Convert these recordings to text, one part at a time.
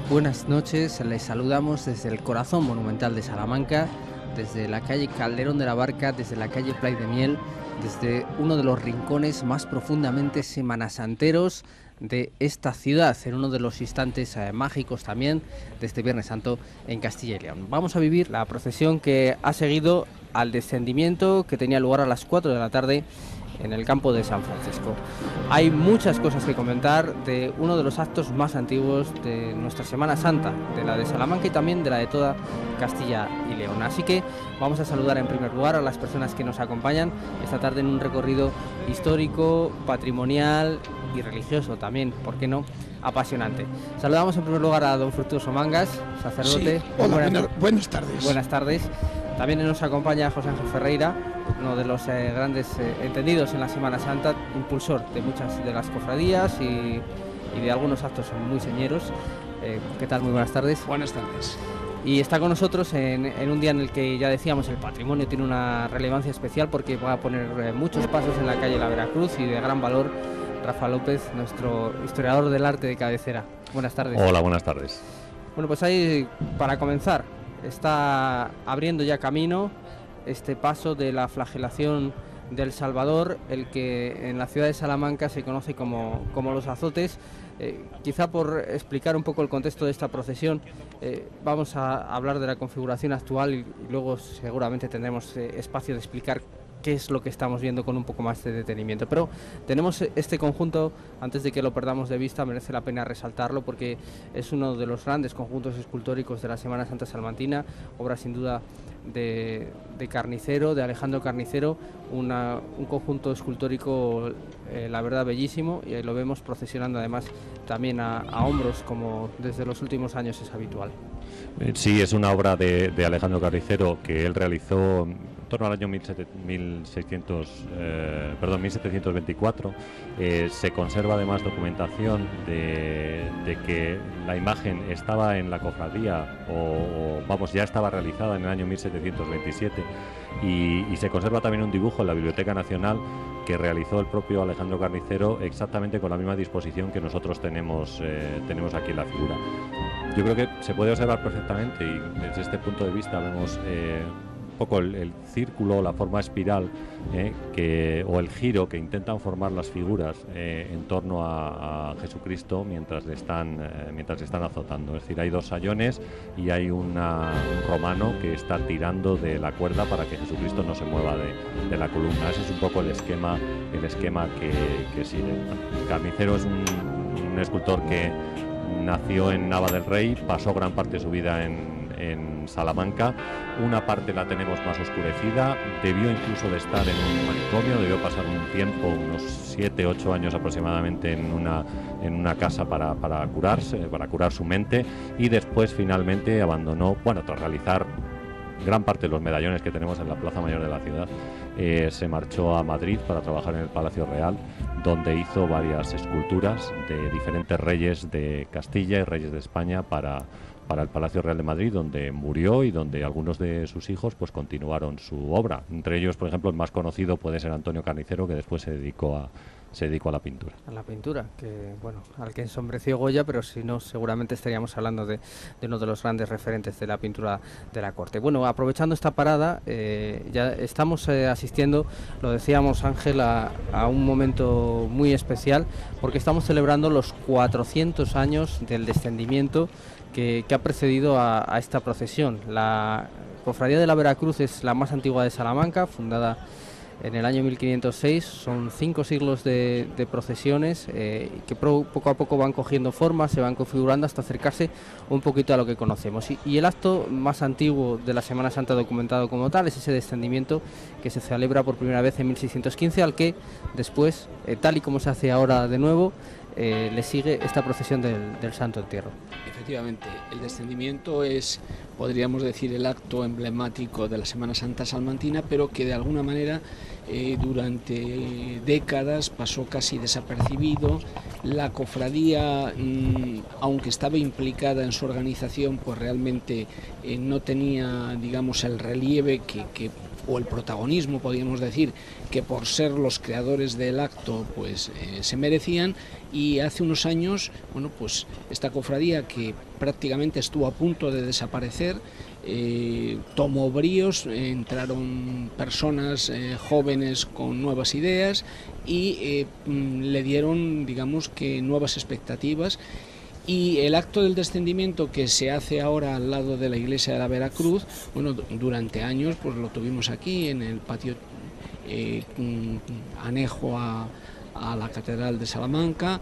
buenas noches. Les saludamos desde el corazón monumental de Salamanca, desde la calle Calderón de la Barca, desde la calle Play de Miel, desde uno de los rincones más profundamente semanasanteros de esta ciudad, en uno de los instantes mágicos también de este Viernes Santo en Castilla y León. Vamos a vivir la procesión que ha seguido al descendimiento que tenía lugar a las 4 de la tarde en el campo de San Francisco. Hay muchas cosas que comentar de uno de los actos más antiguos de nuestra Semana Santa, de la de Salamanca y también de la de toda Castilla y León. Así que vamos a saludar en primer lugar a las personas que nos acompañan esta tarde en un recorrido histórico, patrimonial y religioso también, ¿por qué no?, apasionante. Saludamos en primer lugar a don Fructuoso Mangas, sacerdote. Sí. Hola, buenas tardes. Buenas tardes. También nos acompaña José Ángel Ferreira, uno de los grandes entendidos en la Semana Santa, impulsor de muchas de las cofradías y de algunos actos muy señeros. ¿Qué tal? Muy buenas tardes. Buenas tardes. Y está con nosotros en un día en el que ya decíamos el patrimonio tiene una relevancia especial porque va a poner muchos pasos en la calle La Veracruz y de gran valor, Rafa López, nuestro historiador del arte de cabecera. Buenas tardes. Hola, buenas tardes. Bueno, pues ahí, para comenzar, está abriendo ya camino este paso de la flagelación del Salvador, el que en la ciudad de Salamanca se conoce como los azotes. Quizá por explicar un poco el contexto de esta procesión, vamos a hablar de la configuración actual y luego seguramente tendremos espacio de explicar qué es lo que estamos viendo con un poco más de detenimiento. Pero tenemos este conjunto, antes de que lo perdamos de vista, merece la pena resaltarlo porque es uno de los grandes conjuntos escultóricos de la Semana Santa salmantina, obra sin duda de Carnicero, de Alejandro Carnicero, un conjunto escultórico, la verdad, bellísimo, y lo vemos procesionando además también a hombros, como desde los últimos años es habitual. Sí, es una obra de Alejandro Carnicero que él realizó en torno al año 1724. Se conserva además documentación de que la imagen estaba en la cofradía o ya estaba realizada en el año 1727 y se conserva también un dibujo en la Biblioteca Nacional que realizó el propio Alejandro Carnicero exactamente con la misma disposición que nosotros tenemos aquí en la figura. Yo creo que se puede observar perfectamente y desde este punto de vista vemos un poco el círculo, la forma espiral o el giro que intentan formar las figuras en torno a Jesucristo mientras le están azotando. Es decir, hay dos sayones y hay un romano que está tirando de la cuerda para que Jesucristo no se mueva de la columna. Ese es un poco el esquema que sigue. Carnicero es un escultor que nació en Nava del Rey, pasó gran parte de su vida en Salamanca. Una parte la tenemos más oscurecida, debió incluso de estar en un manicomio, debió pasar un tiempo, unos 7-8 años aproximadamente en una casa para curarse, para curar su mente, y después finalmente abandonó, tras realizar gran parte de los medallones que tenemos en la Plaza Mayor de la ciudad, se marchó a Madrid para trabajar en el Palacio Real, donde hizo varias esculturas de diferentes reyes de Castilla y reyes de España para el Palacio Real de Madrid, donde murió y donde algunos de sus hijos pues continuaron su obra. Entre ellos, por ejemplo, el más conocido puede ser Antonio Carnicero, que después se dedicó a la pintura. A la pintura, que al que ensombreció Goya, pero si no, seguramente estaríamos hablando de uno de los grandes referentes de la pintura de la corte. Bueno, aprovechando esta parada, ya estamos asistiendo, lo decíamos Ángel, a un momento muy especial, porque estamos celebrando los 400 años del descendimiento que ha precedido a esta procesión. La Cofradía de la Veracruz es la más antigua de Salamanca, fundada en el año 1506, son 5 siglos de procesiones que poco a poco van cogiendo forma, se van configurando hasta acercarse un poquito a lo que conocemos. Y el acto más antiguo de la Semana Santa documentado como tal es ese descendimiento que se celebra por primera vez en 1615, al que después, tal y como se hace ahora de nuevo, le sigue esta procesión del Santo Entierro. Efectivamente, el descendimiento es, podríamos decir, el acto emblemático de la Semana Santa salmantina, pero que de alguna manera durante décadas pasó casi desapercibido. La cofradía, aunque estaba implicada en su organización, pues realmente no tenía, digamos, el relieve o el protagonismo, podríamos decir, que por ser los creadores del acto pues se merecían, y hace unos años, bueno, pues esta cofradía, que prácticamente estuvo a punto de desaparecer, tomó bríos, entraron personas jóvenes con nuevas ideas y le dieron, digamos, que nuevas expectativas. Y el acto del descendimiento que se hace ahora al lado de la iglesia de la Veracruz, bueno, durante años pues lo tuvimos aquí en el patio anejo a la Catedral de Salamanca,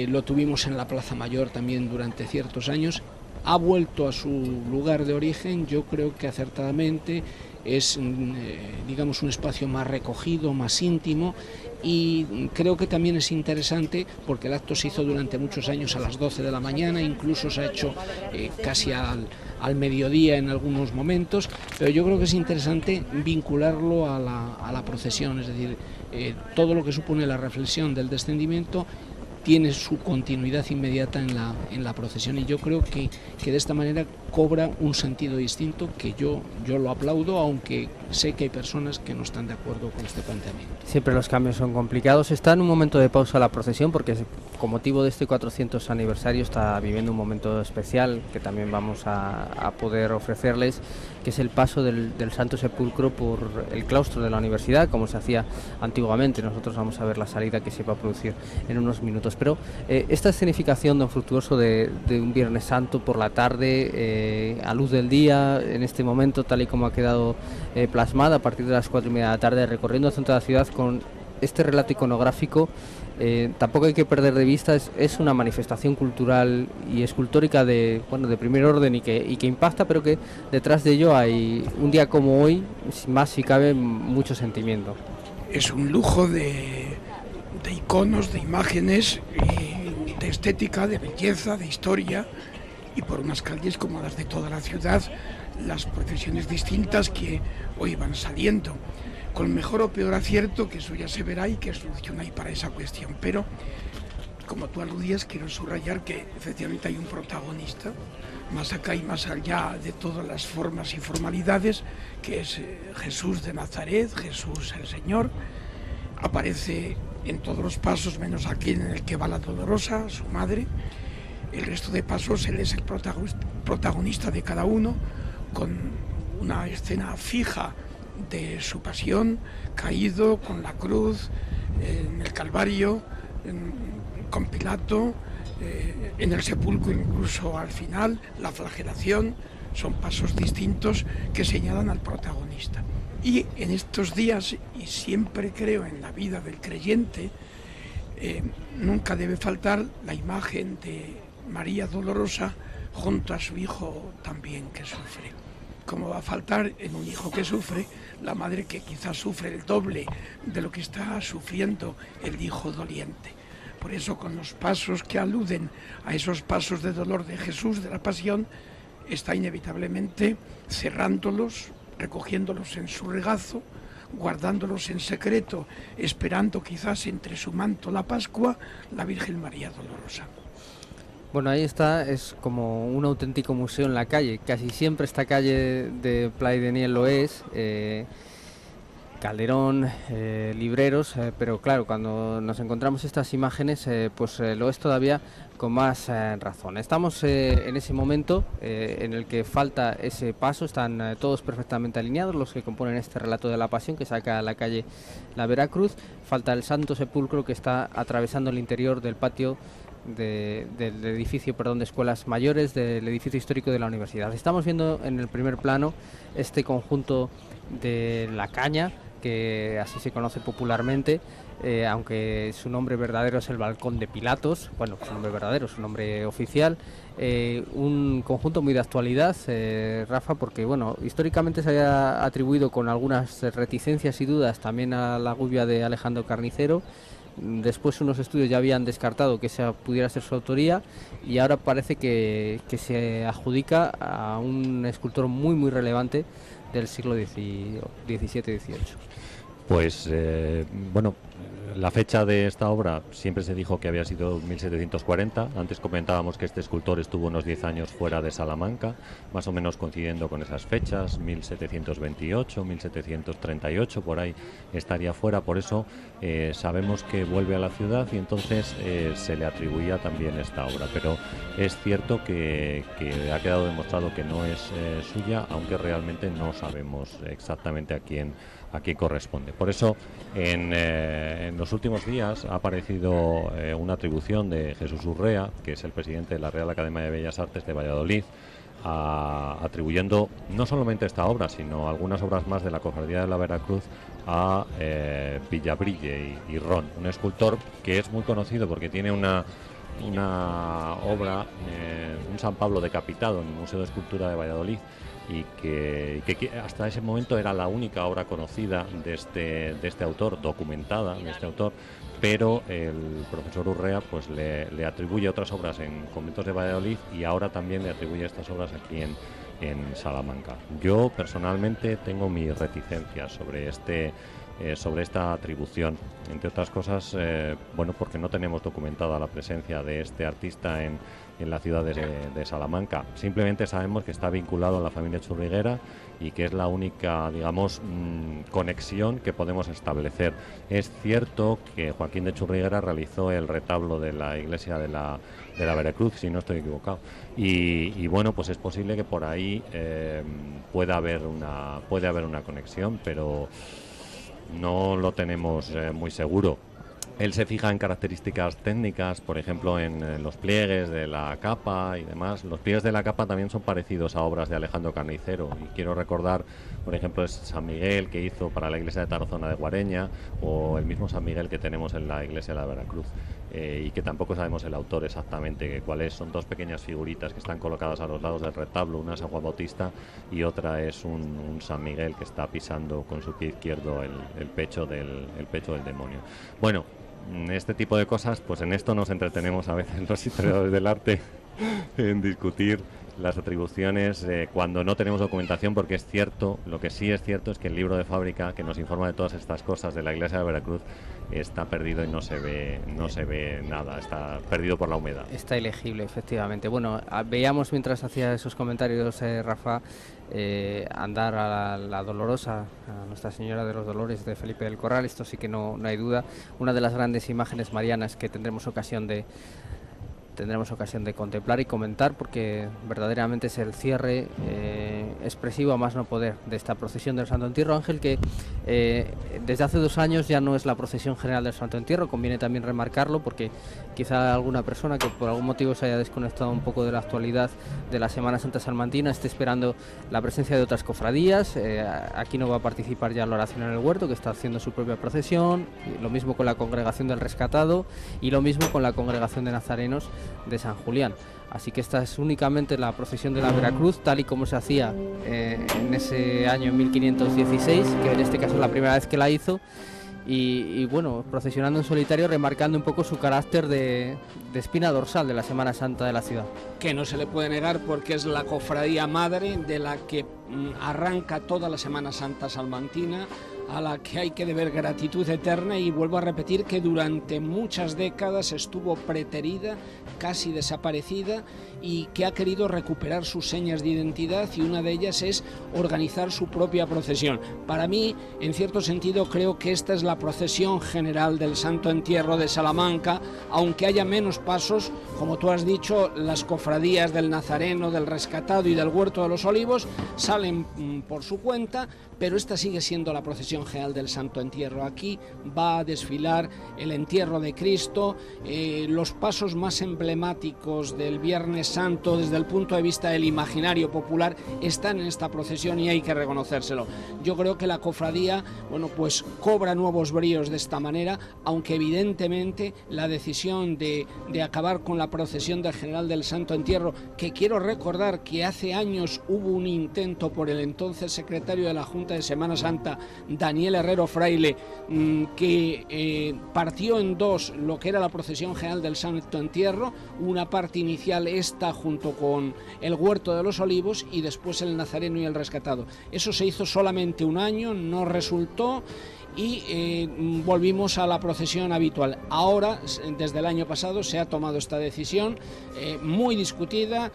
lo tuvimos en la Plaza Mayor también durante ciertos años. Ha vuelto a su lugar de origen, yo creo que acertadamente. Es, digamos, un espacio más recogido, más íntimo, y creo que también es interesante porque el acto se hizo durante muchos años a las 12 de la mañana, incluso se ha hecho casi al mediodía en algunos momentos, pero yo creo que es interesante vincularlo a la procesión, es decir, todo lo que supone la reflexión del descendimiento tiene su continuidad inmediata en la procesión, y yo creo que de esta manera cobra un sentido distinto, que yo lo aplaudo, aunque sé que hay personas que no están de acuerdo con este planteamiento. Siempre los cambios son complicados. Está en un momento de pausa la procesión porque con motivo de este 400 aniversario está viviendo un momento especial que también vamos a poder ofrecerles, que es el paso del Santo Sepulcro por el claustro de la universidad, como se hacía antiguamente. Nosotros vamos a ver la salida que se va a producir en unos minutos. Pero esta escenificación, don Fructuoso, de un Viernes Santo por la tarde, a luz del día, en este momento, tal y como ha quedado plasmada a partir de las 4:30 de la tarde, recorriendo el centro de la ciudad con este relato iconográfico, tampoco hay que perder de vista, es una manifestación cultural y escultórica de primer orden y que impacta, pero que detrás de ello hay, un día como hoy, más si cabe, mucho sentimiento. Es un lujo de iconos, de imágenes, de estética, de belleza, de historia, y por unas calles como las de toda la ciudad, las procesiones distintas que hoy van saliendo, con mejor o peor acierto, que eso ya se verá y qué solución hay para esa cuestión. Pero, como tú aludías, quiero subrayar que efectivamente hay un protagonista, más acá y más allá de todas las formas y formalidades, que es Jesús de Nazaret, Jesús el Señor. Aparece en todos los pasos, menos aquí en el que va la Dolorosa, su madre. El resto de pasos él es el protagonista de cada uno, con una escena fija de su pasión, caído con la cruz, en el Calvario, con Pilato, en el sepulcro incluso al final, la flagelación. Son pasos distintos que señalan al protagonista. Y en estos días, y siempre creo en la vida del creyente, nunca debe faltar la imagen de María Dolorosa junto a su hijo también que sufre. ¿Cómo va a faltar en un hijo que sufre la madre que quizás sufre el doble de lo que está sufriendo el hijo doliente? Por eso, con los pasos que aluden a esos pasos de dolor de Jesús, de la pasión, está inevitablemente cerrándolos, recogiéndolos en su regazo, guardándolos en secreto, esperando quizás entre su manto la Pascua, la Virgen María Dolorosa. Bueno, ahí está, es como un auténtico museo en la calle. Casi siempre esta calle de Playa de Niel lo es, Calderón, Libreros, pero claro, cuando nos encontramos estas imágenes, pues lo es todavía con más razón. Estamos en ese momento en el que falta ese paso, están todos perfectamente alineados los que componen este relato de la Pasión que saca a la calle la Veracruz. Falta el Santo Sepulcro, que está atravesando el interior del patio del edificio, de Escuelas Mayores, del edificio histórico de la universidad. Estamos viendo en el primer plano este conjunto de La Caña, que así se conoce popularmente, aunque su nombre verdadero es el Balcón de Pilatos. Bueno, su nombre verdadero, su nombre oficial. Un conjunto muy de actualidad, Rafa, porque bueno, históricamente se había atribuido con algunas reticencias y dudas también a la gubia de Alejandro Carnicero. Después unos estudios ya habían descartado que esa pudiera ser su autoría, y ahora parece que se adjudica a un escultor muy relevante del siglo XVII-XVIII. Pues bueno, la fecha de esta obra siempre se dijo que había sido 1740. Antes comentábamos que este escultor estuvo unos 10 años fuera de Salamanca, más o menos coincidiendo con esas fechas, 1728, 1738, por ahí estaría fuera. Por eso sabemos que vuelve a la ciudad y entonces se le atribuía también esta obra. Pero es cierto que ha quedado demostrado que no es suya, aunque realmente no sabemos exactamente a quién corresponde. Por eso en los últimos días ha aparecido una atribución de Jesús Urrea, que es el presidente de la Real Academia de Bellas Artes de Valladolid, atribuyendo no solamente esta obra, sino algunas obras más de la Cofradía de la Veracruz a Villabrille y Ron, un escultor que es muy conocido porque tiene una obra, un San Pablo decapitado en el Museo de Escultura de Valladolid, y que hasta ese momento era la única obra conocida de este autor, documentada de este autor, pero el profesor Urrea pues le atribuye otras obras en conventos de Valladolid y ahora también le atribuye estas obras aquí en Salamanca. Yo personalmente tengo mis reticencias sobre esta atribución, entre otras cosas, bueno, porque no tenemos documentada la presencia de este artista en la ciudad de Salamanca. Simplemente sabemos que está vinculado a la familia Churriguera y que es la única, digamos, conexión que podemos establecer. Es cierto que Joaquín de Churriguera realizó el retablo de la iglesia de la Veracruz, si no estoy equivocado, y bueno, pues es posible que por ahí pueda haber una conexión, pero no lo tenemos muy seguro. Él se fija en características técnicas, por ejemplo, en los pliegues de la capa y demás. Los pliegues de la capa también son parecidos a obras de Alejandro Carnicero. Y quiero recordar, por ejemplo, es San Miguel que hizo para la iglesia de Tarazona de Guareña, o el mismo San Miguel que tenemos en la iglesia de la Veracruz. Y que tampoco sabemos el autor exactamente cuál es. Son dos pequeñas figuritas que están colocadas a los lados del retablo. Una es San Juan Bautista y otra es un San Miguel que está pisando con su pie izquierdo el pecho del demonio. Bueno, este tipo de cosas, pues en esto nos entretenemos a veces los historiadores del arte en discutir las atribuciones cuando no tenemos documentación, porque es cierto, lo que sí es cierto es que el libro de fábrica que nos informa de todas estas cosas de la iglesia de Veracruz está perdido y no se ve nada, está perdido por la humedad. Está ilegible, efectivamente. Bueno, veíamos mientras hacía esos comentarios, Rafa, andar a la Dolorosa, a Nuestra Señora de los Dolores de Felipe del Corral. Esto sí que no hay duda, una de las grandes imágenes marianas que tendremos ocasión de contemplar y comentar, porque verdaderamente es el cierre expresivo a más no poder de esta procesión del Santo Entierro, Ángel, que desde hace 2 años ya no es la procesión general del Santo Entierro. Conviene también remarcarlo, porque quizá alguna persona que por algún motivo se haya desconectado un poco de la actualidad de la Semana Santa salmantina esté esperando la presencia de otras cofradías. Aquí no va a participar ya la Oración en el Huerto, que está haciendo su propia procesión, y lo mismo con la Congregación del Rescatado y lo mismo con la Congregación de Nazarenos de San Julián. Así que esta es únicamente la procesión de la Veracruz, tal y como se hacía en ese año 1516, que en este caso es la primera vez que la hizo, y bueno, procesionando en solitario, remarcando un poco su carácter de espina dorsal de la Semana Santa de la ciudad. Que no se le puede negar, porque es la cofradía madre de la que arranca toda la Semana Santa salmantina, a la que hay que deber gratitud eterna, y vuelvo a repetir que durante muchas décadas estuvo preterida, casi desaparecida, y que ha querido recuperar sus señas de identidad, y una de ellas es organizar su propia procesión. Para mí, en cierto sentido, creo que esta es la procesión general del Santo Entierro de Salamanca, aunque haya menos pasos, como tú has dicho, las cofradías del Nazareno, del Rescatado y del Huerto de los Olivos salen por su cuenta, pero esta sigue siendo la procesión general del Santo Entierro. Aquí va a desfilar el entierro de Cristo, los pasos más emblemáticos del Viernes Santo desde el punto de vista del imaginario popular están en esta procesión, y hay que reconocérselo. Yo creo que la cofradía, bueno, pues cobra nuevos bríos de esta manera, aunque evidentemente la decisión de acabar con la procesión del General del Santo Entierro, que quiero recordar que hace años hubo un intento por el entonces secretario de la Junta de Semana Santa, Daniel Herrero Fraile, que partió en dos lo que era la procesión general del Santo Entierro, una parte inicial esta junto con el Huerto de los Olivos y después el Nazareno y el Rescatado. Eso se hizo solamente un año, no resultó, y volvimos a la procesión habitual. Ahora, desde el año pasado, se ha tomado esta decisión muy discutida.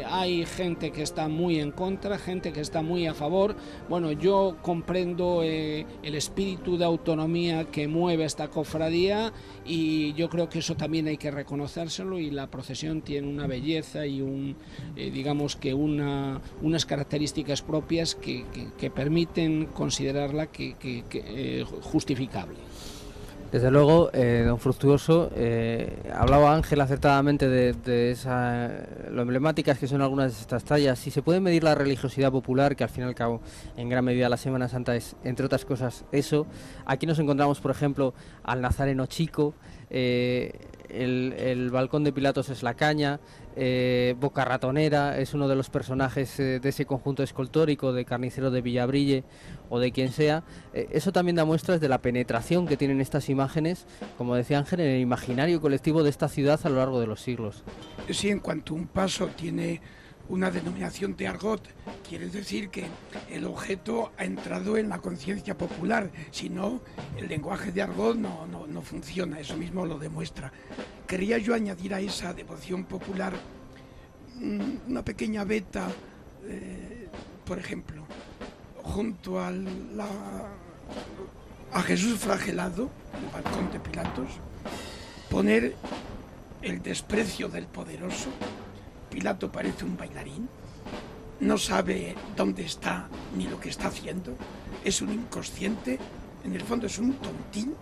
Hay gente que está muy en contra, gente que está muy a favor. Bueno, yo comprendo el espíritu de autonomía que mueve esta cofradía, y yo creo que eso también hay que reconocérselo, y la procesión tiene una belleza y digamos que unas características propias que permiten considerarla justificable. Desde luego, don Fructuoso, hablaba Ángel acertadamente de lo emblemáticas que son algunas de estas tallas. Si se puede medir la religiosidad popular, que al fin y al cabo en gran medida la Semana Santa es, entre otras cosas, eso. Aquí nos encontramos, por ejemplo, al Nazareno Chico, el balcón de Pilatos es la caña, Boca Ratonera es uno de los personajes de ese conjunto escultórico de Carnicero de Villabrille o de quien sea. Eso también da muestras de la penetración que tienen estas imágenes, como decía Ángel, en el imaginario colectivo de esta ciudad a lo largo de los siglos. Sí, en cuanto un paso tiene una denominación de argot, quiere decir que el objeto ha entrado en la conciencia popular, si no, el lenguaje de argot no funciona, eso mismo lo demuestra. Quería yo añadir a esa devoción popular una pequeña veta, por ejemplo, junto a Jesús flagelado, el balcón de Pilatos, poner el desprecio del poderoso. Pilato parece un bailarín, no sabe dónde está ni lo que está haciendo, es un inconsciente, en el fondo es un tontín,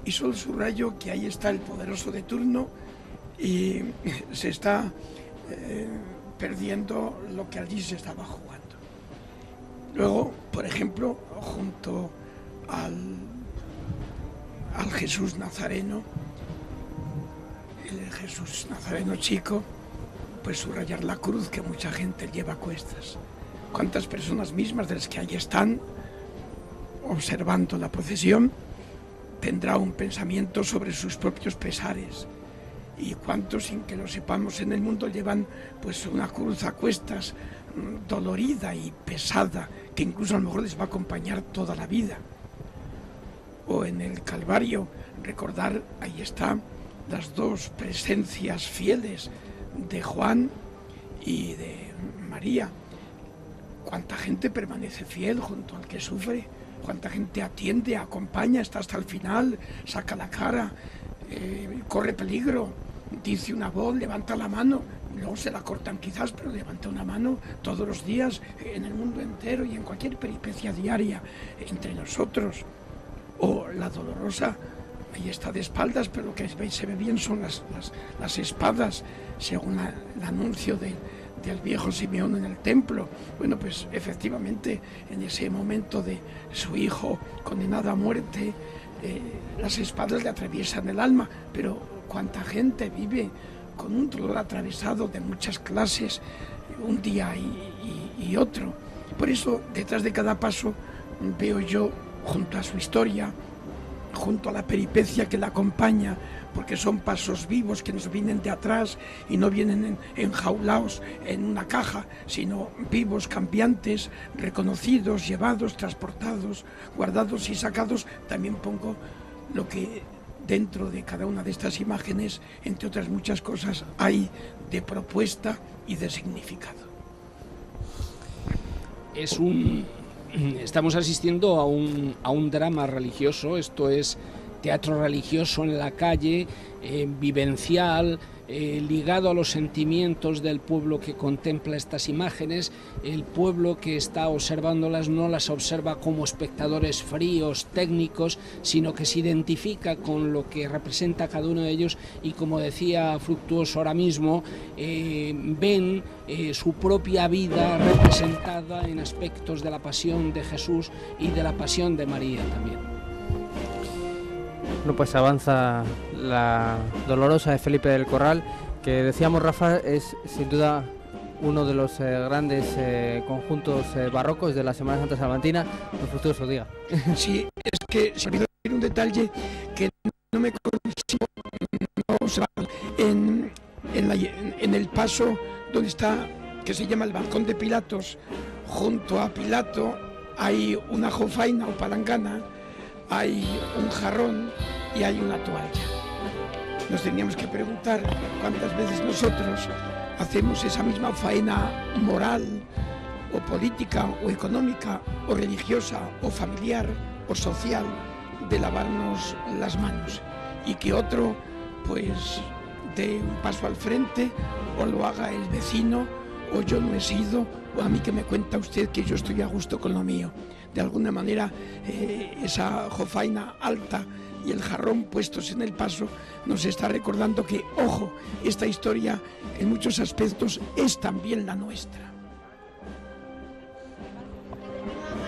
y solo subrayo que ahí está el poderoso de turno y se está perdiendo lo que allí se estaba jugando. Luego, por ejemplo, junto al Jesús Nazareno, el Jesús Nazareno Chico, pues subrayar la cruz que mucha gente lleva a cuestas. ¿Cuántas personas mismas de las que ahí están observando la procesión tendrá un pensamiento sobre sus propios pesares? ¿Y cuántos, sin que lo sepamos, en el mundo llevan pues una cruz a cuestas, dolorida y pesada, que incluso a lo mejor les va a acompañar toda la vida? O en el Calvario, recordar, ahí está, las dos presencias fieles de Juan y de María. Cuánta gente permanece fiel junto al que sufre, cuánta gente atiende, acompaña, está hasta el final, saca la cara, corre peligro, dice una voz, levanta la mano, luego se la cortan quizás, pero levanta una mano todos los días en el mundo entero y en cualquier peripecia diaria entre nosotros. O la dolorosa, ahí está de espaldas, pero lo que se ve bien son las espadas, según el anuncio del viejo Simeón en el templo. Bueno, pues efectivamente, en ese momento de su hijo condenado a muerte, las espadas le atraviesan el alma, pero cuánta gente vive con un dolor atravesado de muchas clases, un día y otro. Por eso, detrás de cada paso, veo yo, junto a su historia, junto a la peripecia que la acompaña, porque son pasos vivos que nos vienen de atrás y no vienen enjaulados en una caja, sino vivos, cambiantes, reconocidos, llevados, transportados, guardados y sacados. También pongo lo que dentro de cada una de estas imágenes, entre otras muchas cosas, hay de propuesta y de significado. Estamos asistiendo a un drama religioso. Esto es teatro religioso en la calle, vivencial, ligado a los sentimientos del pueblo que contempla estas imágenes. El pueblo que está observándolas no las observa como espectadores fríos, técnicos, sino que se identifica con lo que representa cada uno de ellos, y como decía Fructuoso ahora mismo, ven su propia vida representada en aspectos de la pasión de Jesús y de la pasión de María también. Bueno, pues avanza la Dolorosa de Felipe del Corral, que decíamos, Rafa, es sin duda uno de los grandes conjuntos barrocos de la Semana Santa Salmantina. Don Fructuoso, diga. Sí, es que se olvidó decir un detalle que no me consigo no observar. En el paso donde está, que se llama el balcón de Pilatos, junto a Pilato hay una jofaina o palangana, hay un jarrón y hay una toalla. Nos teníamos que preguntar cuántas veces nosotros hacemos esa misma faena moral o política o económica o religiosa o familiar o social de lavarnos las manos, y que otro pues dé un paso al frente o lo haga el vecino, o yo no he sido, o a mí que me cuenta usted que yo estoy a gusto con lo mío. De alguna manera esa jofaina alta y el jarrón puestos en el paso nos está recordando que, ojo, esta historia en muchos aspectos es también la nuestra.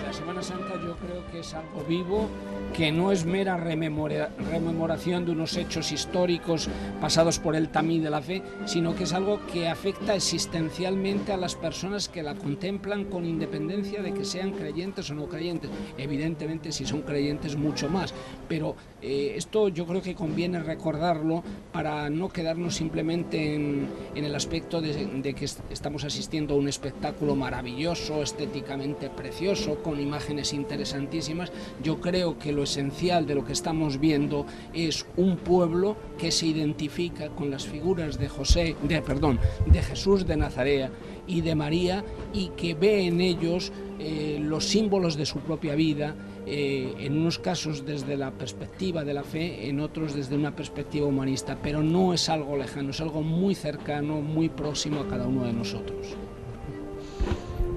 La Semana Santa yo creo que es algo vivo, que no es mera rememoración de unos hechos históricos pasados por el tamiz de la fe, sino que es algo que afecta existencialmente a las personas que la contemplan, con independencia de que sean creyentes o no creyentes. Evidentemente, si son creyentes, mucho más, pero esto yo creo que conviene recordarlo para no quedarnos simplemente en el aspecto de que estamos asistiendo a un espectáculo maravilloso, estéticamente precioso, con imágenes interesantísimas. Yo creo que lo esencial de lo que estamos viendo es un pueblo que se identifica con las figuras de Jesús de Nazaret y de María, y que ve en ellos los símbolos de su propia vida, en unos casos desde la perspectiva de la fe, en otros desde una perspectiva humanista, pero no es algo lejano, es algo muy cercano, muy próximo a cada uno de nosotros.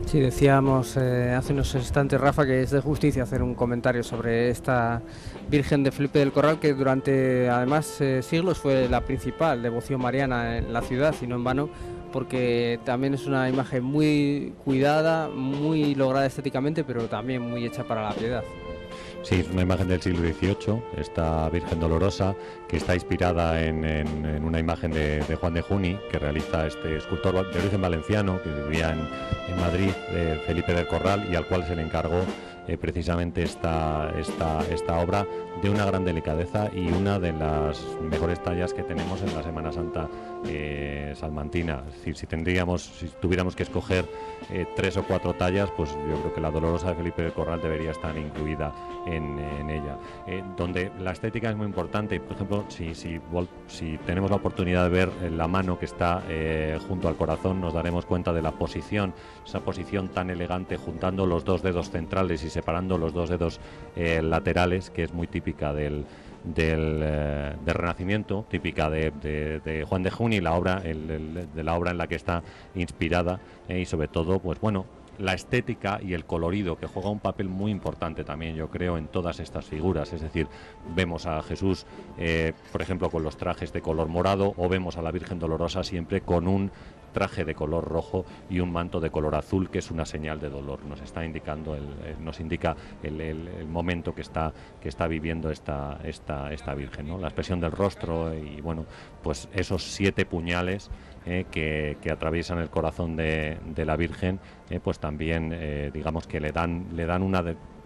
Sí, decíamos hace unos instantes, Rafa, que es de justicia hacer un comentario sobre esta Virgen de Felipe del Corral, que durante además siglos fue la principal devoción mariana en la ciudad, y no en vano, porque también es una imagen muy cuidada, muy lograda estéticamente, pero también muy hecha para la piedad. Sí, es una imagen del siglo XVIII, esta Virgen Dolorosa, que está inspirada en una imagen de Juan de Juni, que realiza este escultor de origen valenciano, que vivía en Madrid, Felipe del Corral, y al cual se le encargó precisamente esta obra de una gran delicadeza y una de las mejores tallas que tenemos en la Semana Santa salmantina. Es decir, si tuviéramos que escoger 3 o 4 tallas, pues yo creo que la Dolorosa de Felipe del Corral debería estar incluida en ella. Donde la estética es muy importante. Por ejemplo, si tenemos la oportunidad de ver la mano que está junto al corazón, nos daremos cuenta de la posición, esa posición tan elegante, juntando los 2 dedos centrales y separando los 2 dedos laterales, que es muy típica del Renacimiento, típica de Juan de Juni, de la obra en la que está inspirada, y sobre todo, pues bueno, la estética y el colorido, que juega un papel muy importante también, yo creo, en todas estas figuras. Es decir, vemos a Jesús, por ejemplo, con los trajes de color morado, o vemos a la Virgen Dolorosa siempre con un traje de color rojo y un manto de color azul, que es una señal de dolor. Nos está indicando nos indica el momento que está viviendo esta Virgen, ¿no? La expresión del rostro y, bueno, pues esos 7 puñales que atraviesan el corazón de la Virgen, pues también digamos que le dan una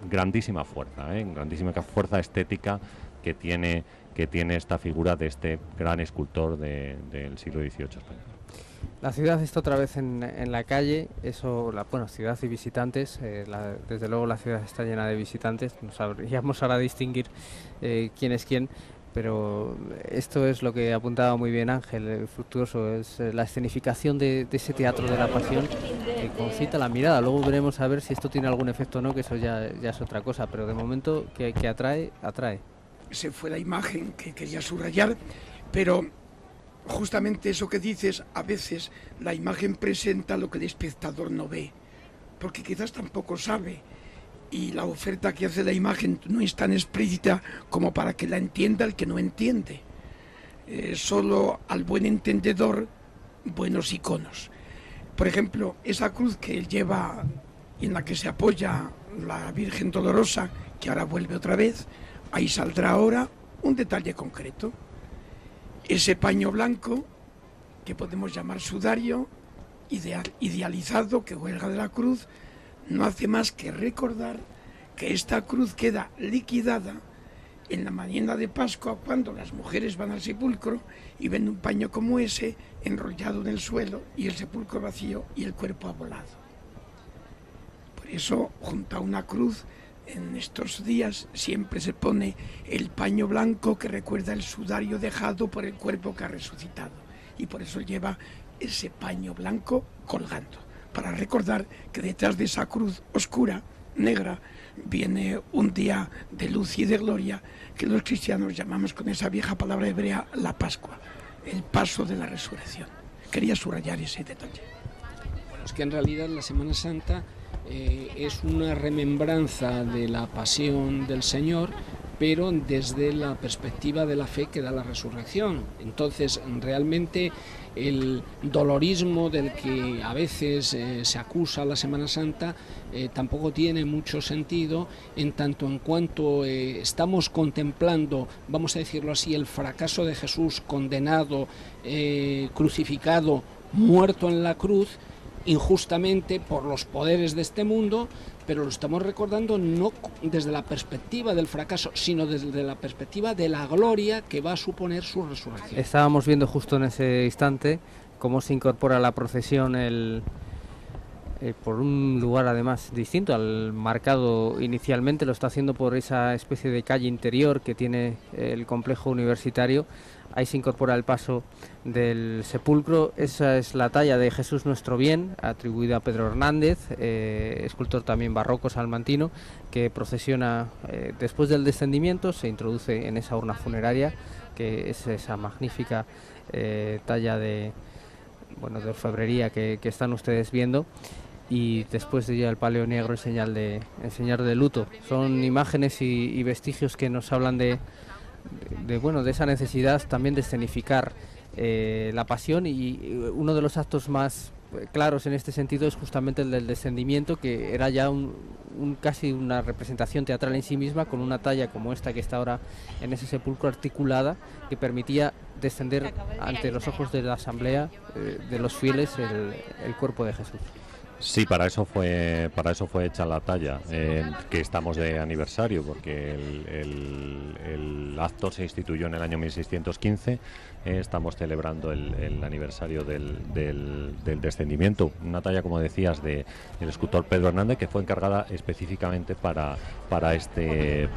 grandísima fuerza estética que tiene esta figura de este gran escultor del siglo XVIII español. La ciudad está otra vez en la calle, ciudad y visitantes. Desde luego la ciudad está llena de visitantes, no sabríamos ahora distinguir quién es quién, pero esto es lo que apuntaba muy bien Ángel Fructuoso, es la escenificación de ese teatro de la pasión que concita la mirada. Luego veremos a ver si esto tiene algún efecto o no, que eso ya es otra cosa, pero de momento que atrae. Esa fue la imagen que quería subrayar, pero justamente eso que dices, a veces la imagen presenta lo que el espectador no ve, porque quizás tampoco sabe, y la oferta que hace la imagen no es tan explícita como para que la entienda el que no entiende. Solo al buen entendedor, buenos iconos. Por ejemplo, esa cruz que él lleva, en la que se apoya la Virgen Dolorosa, que ahora vuelve otra vez, ahí saldrá ahora un detalle concreto. Ese paño blanco, que podemos llamar sudario, idealizado, que cuelga de la cruz, no hace más que recordar que esta cruz queda liquidada en la mañana de Pascua, cuando las mujeres van al sepulcro y ven un paño como ese enrollado en el suelo y el sepulcro vacío y el cuerpo ha volado. Por eso, junto a una cruz, en estos días siempre se pone el paño blanco que recuerda el sudario dejado por el cuerpo que ha resucitado. Y por eso lleva ese paño blanco colgando, para recordar que detrás de esa cruz oscura, negra, viene un día de luz y de gloria que los cristianos llamamos con esa vieja palabra hebrea la Pascua, el paso de la resurrección. Quería subrayar ese detalle. Bueno, es que en realidad la Semana Santa es una remembranza de la pasión del Señor, pero desde la perspectiva de la fe que da la resurrección. Entonces, realmente el dolorismo del que a veces se acusa a la Semana Santa tampoco tiene mucho sentido, en tanto en cuanto estamos contemplando, vamos a decirlo así, el fracaso de Jesús condenado, crucificado, muerto en la cruz, injustamente por los poderes de este mundo, pero lo estamos recordando no desde la perspectiva del fracaso, sino desde la perspectiva de la gloria que va a suponer su resurrección. Estábamos viendo justo en ese instante cómo se incorpora a la procesión por un lugar además distinto al marcado inicialmente. Lo está haciendo por esa especie de calle interior que tiene el complejo universitario. Ahí se incorpora el paso del sepulcro. Esa es la talla de Jesús Nuestro Bien, atribuida a Pedro Hernández, escultor también barroco salmantino, que procesiona después del descendimiento, se introduce en esa urna funeraria, que es esa magnífica talla de orfebrería que están ustedes viendo. Y después de ya el palio negro en señal de luto. Son imágenes y vestigios que nos hablan de esa necesidad también de escenificar la pasión, y uno de los actos más claros en este sentido es justamente el del descendimiento, que era ya casi una representación teatral en sí misma, con una talla como esta que está ahora en ese sepulcro articulada, que permitía descender ante los ojos de la asamblea de los fieles el cuerpo de Jesús. Sí, para eso fue hecha la talla, que estamos de aniversario, porque el acto se instituyó en el año 1615, estamos celebrando el aniversario del descendimiento. Una talla, como decías, del escultor Pedro Hernández, que fue encargada específicamente para este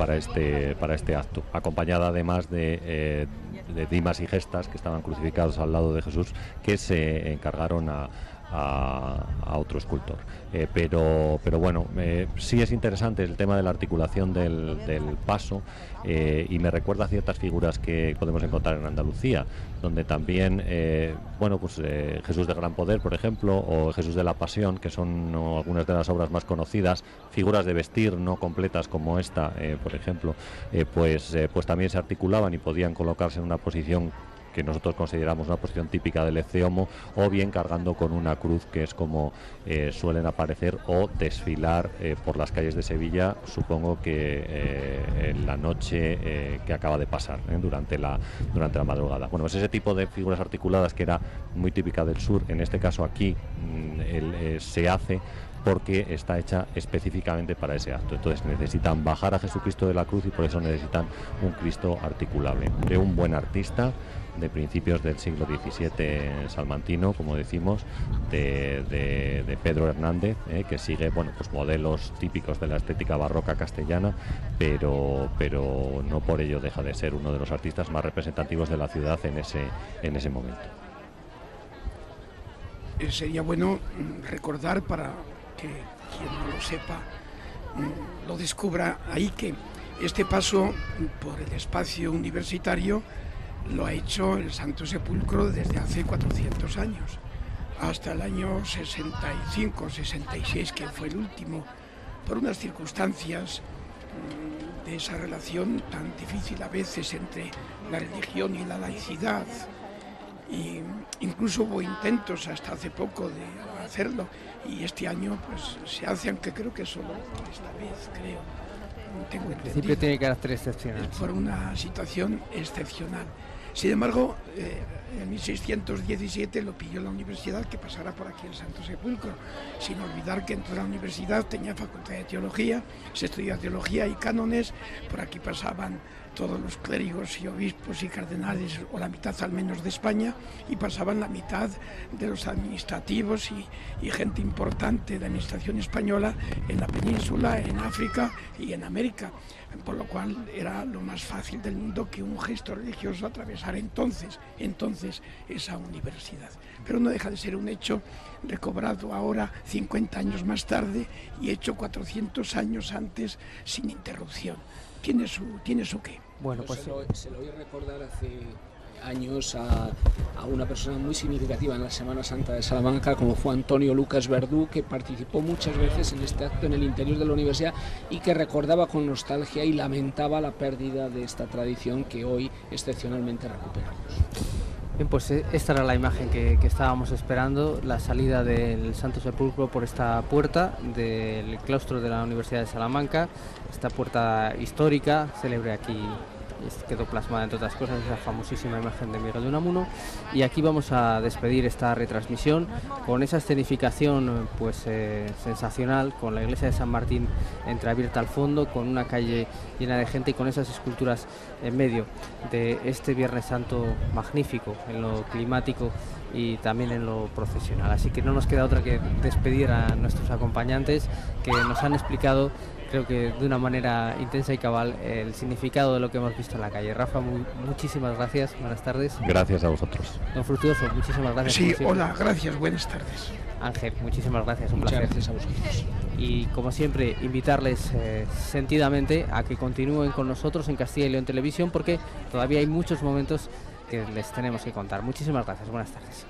acto, acompañada además de Dimas y Gestas, que estaban crucificados al lado de Jesús, que se encargaron a otro escultor. Pero bueno, sí es interesante el tema de la articulación del paso, y me recuerda a ciertas figuras que podemos encontrar en Andalucía, donde también Jesús de Gran Poder, por ejemplo, o Jesús de la Pasión, que son algunas de las obras más conocidas, figuras de vestir no completas como esta, por ejemplo, pues también se articulaban y podían colocarse en una posición que nosotros consideramos una posición típica del Ecce Homo, o bien cargando con una cruz, que es como suelen aparecer o desfilar por las calles de Sevilla, supongo que en la noche que acaba de pasar, durante la madrugada. Bueno, pues ese tipo de figuras articuladas, que era muy típica del sur, en este caso aquí se hace porque está hecha específicamente para ese acto. Entonces necesitan bajar a Jesucristo de la cruz, y por eso necesitan un Cristo articulable, de un buen artista de principios del siglo XVII salmantino, como decimos, de Pedro Hernández, que sigue modelos típicos de la estética barroca castellana, pero no por ello deja de ser uno de los artistas más representativos de la ciudad en ese momento. Sería bueno recordar, para que quien no lo sepa lo descubra ahí, que este paso por el espacio universitario lo ha hecho el Santo Sepulcro desde hace 400 años, hasta el año 65, 66, que fue el último, por unas circunstancias de esa relación tan difícil a veces entre la religión y la laicidad. Y incluso hubo intentos hasta hace poco de hacerlo, y este año pues se hace, aunque creo que solo esta vez, creo, tengo entendido. En principio tiene carácter excepcional. Por una situación excepcional. Sin embargo, en 1617 lo pilló la universidad, que pasara por aquí el Santo Sepulcro, sin olvidar que dentro de la universidad tenía facultad de teología, se estudiaba teología y cánones, por aquí pasaban todos los clérigos y obispos y cardenales, o la mitad al menos de España, y pasaban la mitad de los administrativos y gente importante de la administración española en la península, en África y en América, por lo cual era lo más fácil del mundo que un gesto religioso atravesara entonces esa universidad. Pero no deja de ser un hecho recobrado ahora 50 años más tarde y hecho 400 años antes sin interrupción. Tiene su qué. Bueno, pues se lo oí recordar hace años a una persona muy significativa en la Semana Santa de Salamanca, como fue Antonio Lucas Verdú, que participó muchas veces en este acto en el interior de la universidad y que recordaba con nostalgia y lamentaba la pérdida de esta tradición que hoy excepcionalmente recuperamos. Bien, pues esta era la imagen que estábamos esperando, la salida del Santo Sepulcro por esta puerta del claustro de la Universidad de Salamanca, esta puerta histórica, célebre aquí, quedó plasmada entre otras cosas esa famosísima imagen de Miguel de Unamuno, y aquí vamos a despedir esta retransmisión con esa escenificación pues sensacional, con la iglesia de San Martín entreabierta al fondo, con una calle llena de gente y con esas esculturas en medio de este Viernes Santo magnífico en lo climático y también en lo procesional. Así que no nos queda otra que despedir a nuestros acompañantes que nos han explicado, creo que de una manera intensa y cabal, el significado de lo que hemos visto en la calle. Rafa, muchísimas gracias, buenas tardes. Gracias a vosotros. Don Fructuoso, muchísimas gracias. Sí, hola, gracias, buenas tardes. Ángel, muchísimas gracias, un Muchas placer. gracias a vosotros. Y como siempre, invitarles sentidamente a que continúen con nosotros en Castilla y León Televisión, porque todavía hay muchos momentos que les tenemos que contar. Muchísimas gracias, buenas tardes.